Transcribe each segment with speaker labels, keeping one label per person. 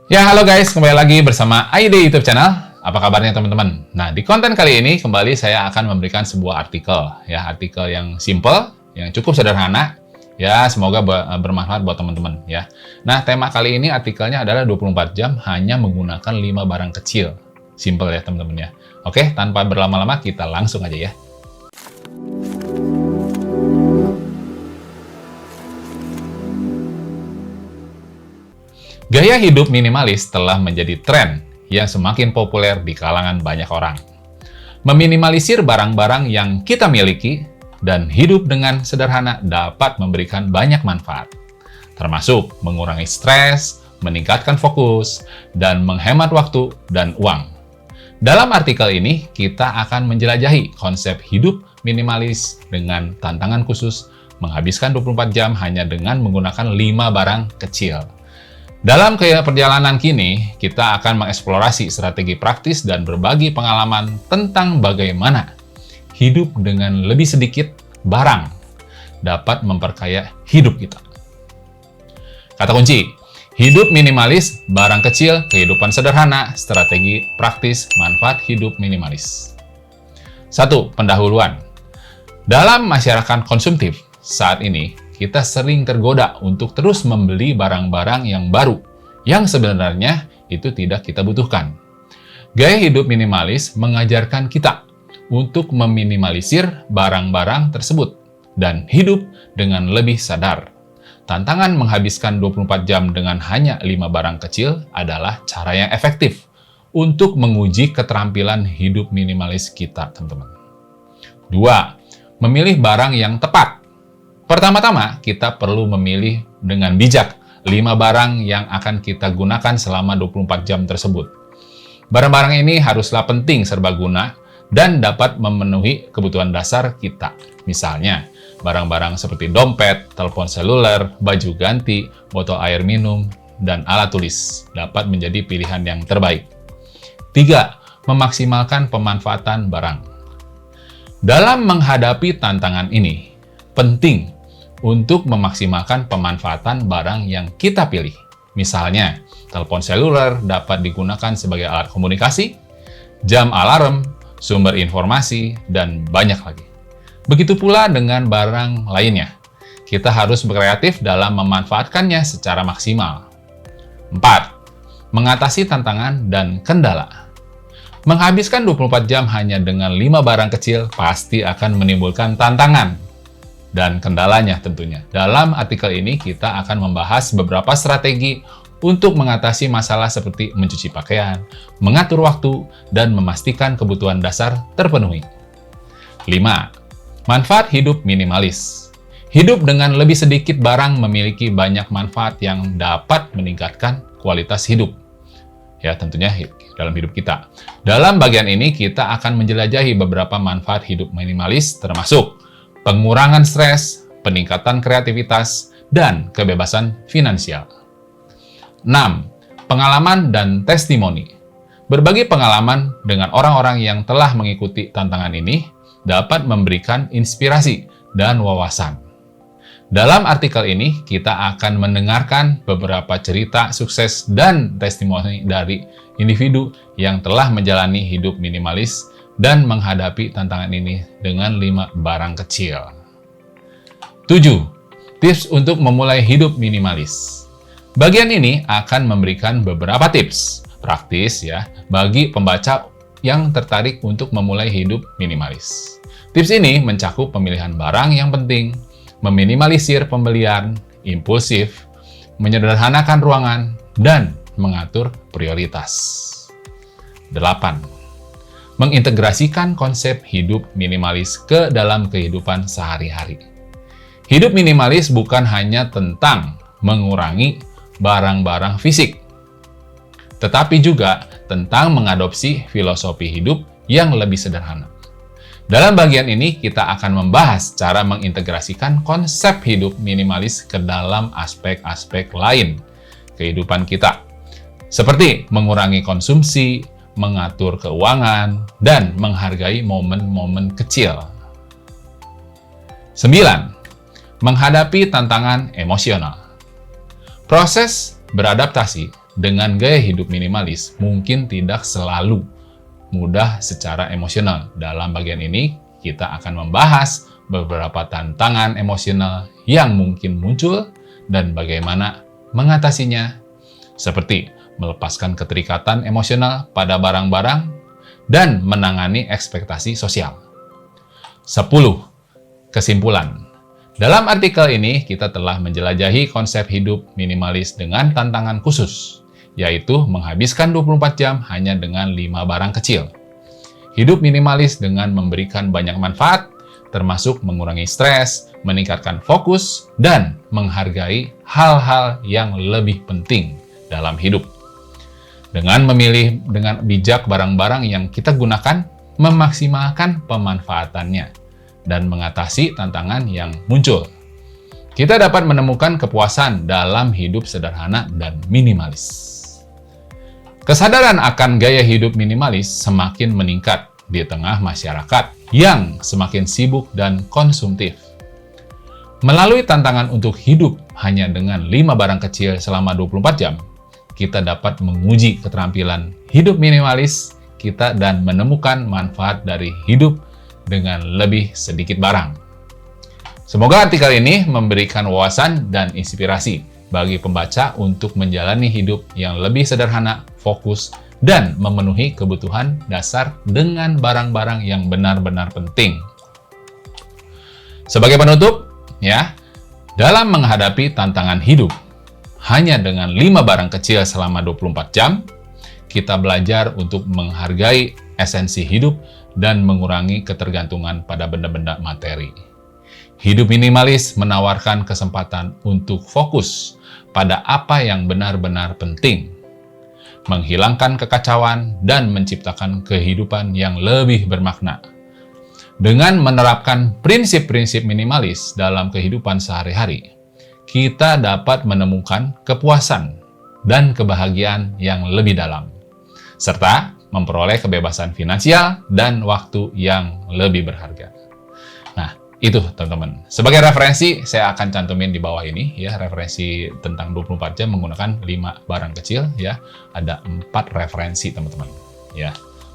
Speaker 1: Ya, halo guys, kembali lagi bersama ID YouTube channel. Apa kabarnya teman-teman? Nah, di konten kali ini kembali saya akan memberikan sebuah artikel, ya, artikel yang simple, yang cukup sederhana, ya, semoga bermanfaat buat teman-teman, ya. Nah, tema kali ini artikelnya adalah 24 jam hanya menggunakan 5 barang kecil. Simple ya, teman-teman ya. Oke, tanpa berlama-lama kita langsung aja ya. Gaya hidup minimalis telah menjadi tren yang semakin populer di kalangan banyak orang. Meminimalisir barang-barang yang kita miliki dan hidup dengan sederhana dapat memberikan banyak manfaat, termasuk mengurangi stres, meningkatkan fokus, dan menghemat waktu dan uang. Dalam artikel ini, kita akan menjelajahi konsep hidup minimalis dengan tantangan khusus menghabiskan 24 jam hanya dengan menggunakan 5 barang kecil. Dalam perjalanan kini, kita akan mengeksplorasi strategi praktis dan berbagi pengalaman tentang bagaimana hidup dengan lebih sedikit barang dapat memperkaya hidup kita. Kata kunci, hidup minimalis, barang kecil, kehidupan sederhana, strategi praktis, manfaat hidup minimalis. 1. Pendahuluan. Dalam masyarakat konsumtif saat ini, kita sering tergoda untuk terus membeli barang-barang yang baru, yang sebenarnya itu tidak kita butuhkan. Gaya hidup minimalis mengajarkan kita untuk meminimalisir barang-barang tersebut dan hidup dengan lebih sadar. Tantangan menghabiskan 24 jam dengan hanya 5 barang kecil adalah cara yang efektif untuk menguji keterampilan hidup minimalis kita, teman-teman. 2. Memilih barang yang tepat. Pertama-tama, kita perlu memilih dengan bijak 5 barang yang akan kita gunakan selama 24 jam tersebut. Barang-barang ini haruslah penting serbaguna dan dapat memenuhi kebutuhan dasar kita. Misalnya, barang-barang seperti dompet, telepon seluler, baju ganti, botol air minum, dan alat tulis dapat menjadi pilihan yang terbaik. 3. Memaksimalkan pemanfaatan barang. Dalam menghadapi tantangan ini, penting untuk memaksimalkan pemanfaatan barang yang kita pilih. Misalnya, telepon seluler dapat digunakan sebagai alat komunikasi, jam alarm, sumber informasi, dan banyak lagi. Begitu pula dengan barang lainnya. Kita harus berkreatif dalam memanfaatkannya secara maksimal. 4. Mengatasi tantangan dan kendala. Menghabiskan 24 jam hanya dengan 5 barang kecil pasti akan menimbulkan tantangan dan kendalanya tentunya. Dalam artikel ini kita akan membahas beberapa strategi untuk mengatasi masalah seperti mencuci pakaian, mengatur waktu, dan memastikan kebutuhan dasar terpenuhi. 5. Manfaat hidup minimalis. Hidup dengan lebih sedikit barang memiliki banyak manfaat yang dapat meningkatkan kualitas hidup. Ya, tentunya dalam hidup kita. Dalam bagian ini kita akan menjelajahi beberapa manfaat hidup minimalis termasuk pengurangan stres, peningkatan kreativitas, dan kebebasan finansial. 6. Pengalaman dan testimoni. Berbagi pengalaman dengan orang-orang yang telah mengikuti tantangan ini dapat memberikan inspirasi dan wawasan. Dalam artikel ini, kita akan mendengarkan beberapa cerita sukses dan testimoni dari individu yang telah menjalani hidup minimalis dan menghadapi tantangan ini dengan 5 barang kecil. 7. Tips untuk memulai hidup minimalis. Bagian ini akan memberikan beberapa tips praktis ya bagi pembaca yang tertarik untuk memulai hidup minimalis. Tips ini mencakup pemilihan barang yang penting, meminimalisir pembelian impulsif, menyederhanakan ruangan, dan mengatur prioritas. 8. Mengintegrasikan konsep hidup minimalis ke dalam kehidupan sehari-hari. Hidup minimalis bukan hanya tentang mengurangi barang-barang fisik, tetapi juga tentang mengadopsi filosofi hidup yang lebih sederhana. Dalam bagian ini, kita akan membahas cara mengintegrasikan konsep hidup minimalis ke dalam aspek-aspek lain kehidupan kita, seperti mengurangi konsumsi, mengatur keuangan, dan menghargai momen-momen kecil. 9. Menghadapi tantangan emosional. Proses beradaptasi dengan gaya hidup minimalis mungkin tidak selalu mudah secara emosional. Dalam bagian ini, kita akan membahas beberapa tantangan emosional yang mungkin muncul dan bagaimana mengatasinya, seperti melepaskan keterikatan emosional pada barang-barang dan menangani ekspektasi sosial. 10. Kesimpulan. Dalam artikel ini, kita telah menjelajahi konsep hidup minimalis dengan tantangan khusus, yaitu menghabiskan 24 jam hanya dengan 5 barang kecil. Hidup minimalis dengan memberikan banyak manfaat, termasuk mengurangi stres, meningkatkan fokus, dan menghargai hal-hal yang lebih penting dalam hidup. Dengan memilih dengan bijak barang-barang yang kita gunakan, memaksimalkan pemanfaatannya, dan mengatasi tantangan yang muncul. Kita dapat menemukan kepuasan dalam hidup sederhana dan minimalis. Kesadaran akan gaya hidup minimalis semakin meningkat di tengah masyarakat yang semakin sibuk dan konsumtif. Melalui tantangan untuk hidup hanya dengan 5 barang kecil selama 24 jam, kita dapat menguji keterampilan hidup minimalis kita dan menemukan manfaat dari hidup dengan lebih sedikit barang. Semoga artikel ini memberikan wawasan dan inspirasi bagi pembaca untuk menjalani hidup yang lebih sederhana, fokus, dan memenuhi kebutuhan dasar dengan barang-barang yang benar-benar penting. Sebagai penutup, dalam menghadapi tantangan hidup, hanya dengan 5 barang kecil selama 24 jam, kita belajar untuk menghargai esensi hidup dan mengurangi ketergantungan pada benda-benda materi. Hidup minimalis menawarkan kesempatan untuk fokus pada apa yang benar-benar penting, menghilangkan kekacauan, dan menciptakan kehidupan yang lebih bermakna. Dengan menerapkan prinsip-prinsip minimalis dalam kehidupan sehari-hari, kita dapat menemukan kepuasan dan kebahagiaan yang lebih dalam, serta memperoleh kebebasan finansial dan waktu yang lebih berharga. Nah, itu teman-teman. Sebagai referensi, saya akan cantumin di bawah ini referensi tentang 24 jam menggunakan 5 barang kecil Ada 4 referensi teman-teman.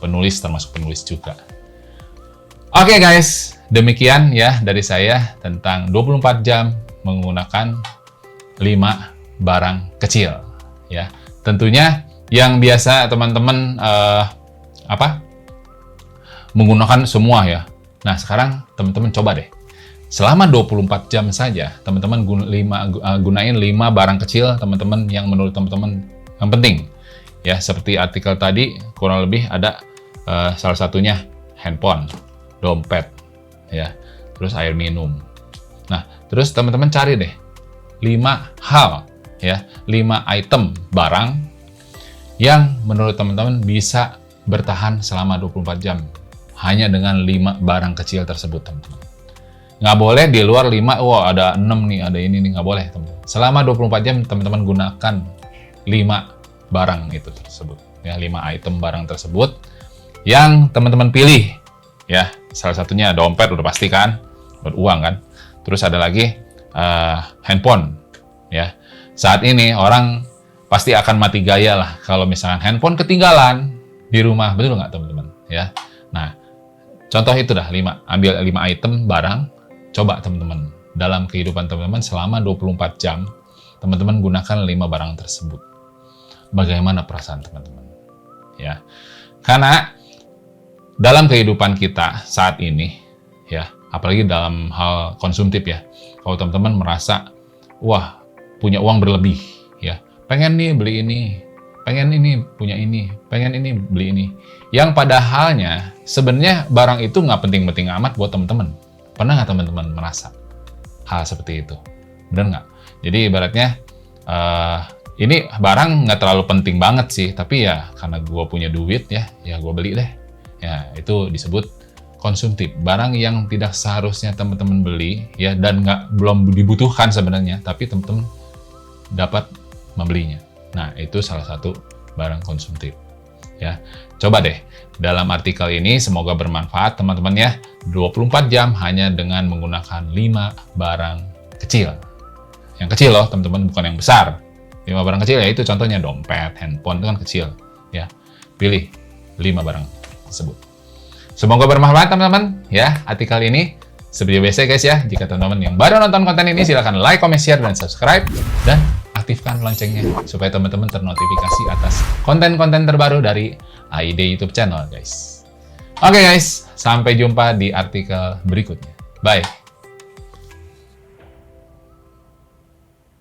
Speaker 1: Penulis termasuk penulis juga. Oke guys, demikian dari saya tentang 24 jam menggunakan 5 barang kecil Tentunya yang biasa teman-teman menggunakan semua Nah, sekarang teman-teman coba deh. Selama 24 jam saja, teman-teman gunain 5 barang kecil teman-teman yang menurut teman-teman yang penting. Seperti artikel tadi, kurang lebih ada salah satunya handphone, dompet, terus air minum. Nah, terus teman-teman cari deh 5 hal, 5 item barang yang menurut teman-teman bisa bertahan selama 24 jam hanya dengan 5 barang kecil tersebut, teman-teman. Nggak boleh di luar 5, ada 6 nih, ada ini nih, nggak boleh, teman-teman. Selama 24 jam, teman-teman gunakan 5 barang itu tersebut, 5 item barang tersebut yang teman-teman pilih, salah satunya dompet, udah pasti kan, buat uang kan. Terus ada lagi handphone, Saat ini orang pasti akan mati gaya lah kalau misalkan handphone ketinggalan di rumah, betul nggak teman-teman? Nah, contoh itu dah 5, ambil 5 item barang, coba teman-teman dalam kehidupan teman-teman selama 24 jam, teman-teman gunakan 5 barang tersebut. Bagaimana perasaan teman-teman? Karena dalam kehidupan kita saat ini, apalagi dalam hal konsumtif kalau teman-teman merasa, wah, punya uang berlebih, pengen nih beli ini, pengen ini punya ini, pengen ini beli ini. Yang padahalnya sebenarnya barang itu nggak penting-penting amat buat teman-teman. Pernah nggak teman-teman merasa hal seperti itu? Benar nggak? Jadi ibaratnya ini barang nggak terlalu penting banget sih, tapi karena gue punya duit ya gue beli deh. Itu disebut konsumtif, barang yang tidak seharusnya teman-teman beli dan belum dibutuhkan sebenarnya, tapi teman-teman dapat membelinya. Nah, itu salah satu barang konsumtif. Coba deh dalam artikel ini, semoga bermanfaat teman-teman 24 jam hanya dengan menggunakan 5 barang kecil. Yang kecil loh teman-teman, bukan yang besar. 5 barang kecil ya itu contohnya dompet, handphone itu kan kecil ya. Pilih 5 barang tersebut. Semoga bermanfaat teman-teman ya artikel ini. Seperti biasa guys ya, jika teman-teman yang baru nonton konten ini silahkan like, comment, share, dan subscribe. Dan aktifkan loncengnya supaya teman-teman ternotifikasi atas konten-konten terbaru dari AID YouTube channel guys. Oke guys, sampai jumpa di artikel berikutnya. Bye!